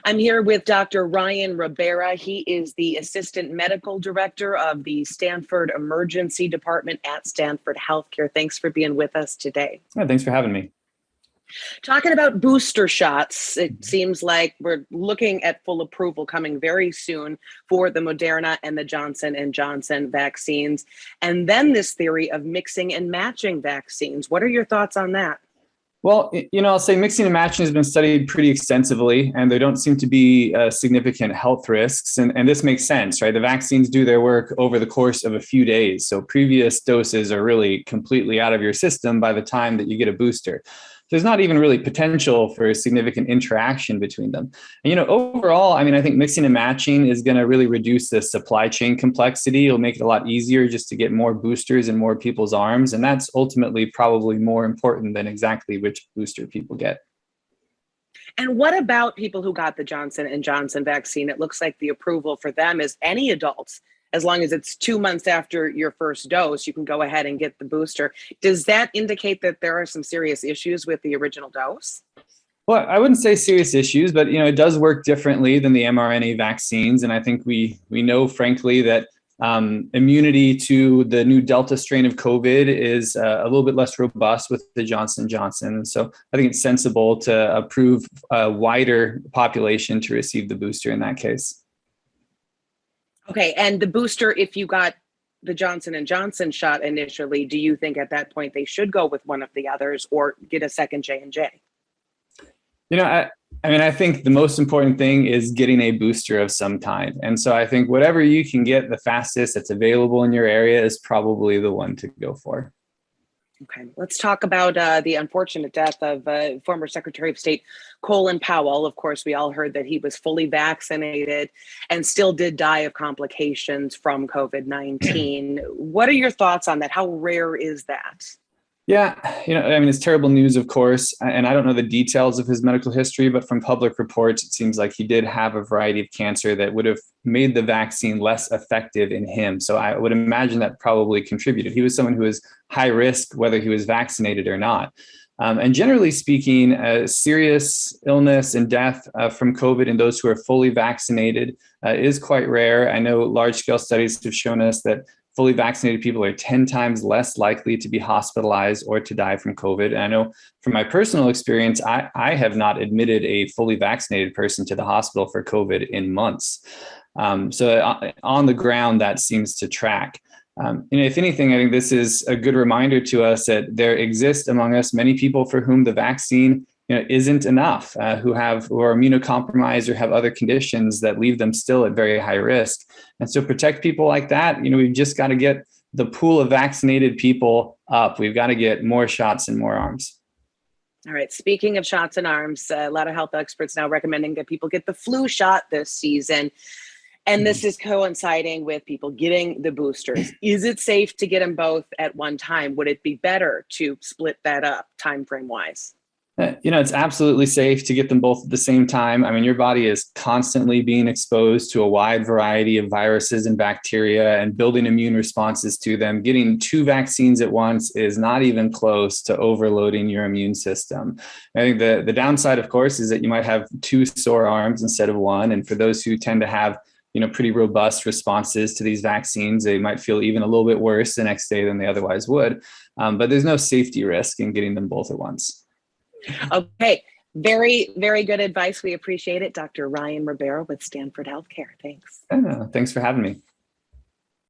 I'm here with Dr. Ryan Ribeira. He is the Assistant Medical Director of the Stanford Emergency Department at Stanford Healthcare. Thanks for being with us today. Yeah, thanks for having me. Talking about booster shots, it seems like we're looking at full approval coming very soon for the Moderna and the Johnson & Johnson vaccines. And then this theory of mixing and matching vaccines. What are your thoughts on that? Well, I'll say mixing and matching has been studied pretty extensively, and there don't seem to be significant health risks. And this makes sense, right? The vaccines do their work over the course of a few days. So previous doses are really completely out of your system by the time that you get a booster. There's not even really potential for a significant interaction between them. And, overall, I think mixing and matching is going to really reduce the supply chain complexity. It'll make it a lot easier just to get more boosters in more people's arms. And that's ultimately probably more important than exactly which booster people get. And what about people who got the Johnson & Johnson vaccine? It looks like the approval for them is any adults. As long as it's 2 months after your first dose, you can go ahead and get the booster. Does that indicate that there are some serious issues with the original dose? Well, I wouldn't say serious issues, but it does work differently than the mRNA vaccines. And I think we know, frankly, that immunity to the new Delta strain of COVID is a little bit less robust with the Johnson & Johnson. So I think it's sensible to approve a wider population to receive the booster in that case. Okay, and the booster, if you got the Johnson & Johnson shot initially, do you think at that point they should go with one of the others or get a second J&J? I think the most important thing is getting a booster of some kind. And so I think whatever you can get the fastest that's available in your area is probably the one to go for. Okay, let's talk about the unfortunate death of former Secretary of State Colin Powell. Of course, we all heard that he was fully vaccinated and still did die of complications from COVID-19. What are your thoughts on that? How rare is that? Yeah, it's terrible news, of course, and I don't know the details of his medical history, but from public reports, it seems like he did have a variety of cancer that would have made the vaccine less effective in him. So I would imagine that probably contributed. He was someone who was high risk, whether he was vaccinated or not. And generally speaking, serious illness and death from COVID in those who are fully vaccinated is quite rare. I know large-scale studies have shown us that fully vaccinated people are 10 times less likely to be hospitalized or to die from COVID. And I know from my personal experience, I have not admitted a fully vaccinated person to the hospital for COVID in months. So on the ground, that seems to track. If anything, I think this is a good reminder to us that there exist among us many people for whom the vaccine isn't enough, who are immunocompromised or have other conditions that leave them still at very high risk. And so protect people like that, we've just got to get the pool of vaccinated people up. We've got to get more shots and more arms. All right. Speaking of shots and arms, a lot of health experts now recommending that people get the flu shot this season. And this is coinciding with people getting the boosters. Is it safe to get them both at one time? Would it be better to split that up time frame wise? It's absolutely safe to get them both at the same time. Your body is constantly being exposed to a wide variety of viruses and bacteria and building immune responses to them. Getting 2 vaccines at once is not even close to overloading your immune system. I think the downside, of course, is that you might have 2 sore arms instead of 1. And for those who tend to have pretty robust responses to these vaccines, they might feel even a little bit worse the next day than they otherwise would. But there's no safety risk in getting them both at once. Okay. Very, very good advice. We appreciate it. Dr. Ryan Ribeira with Stanford Healthcare. Thanks. Thanks for having me.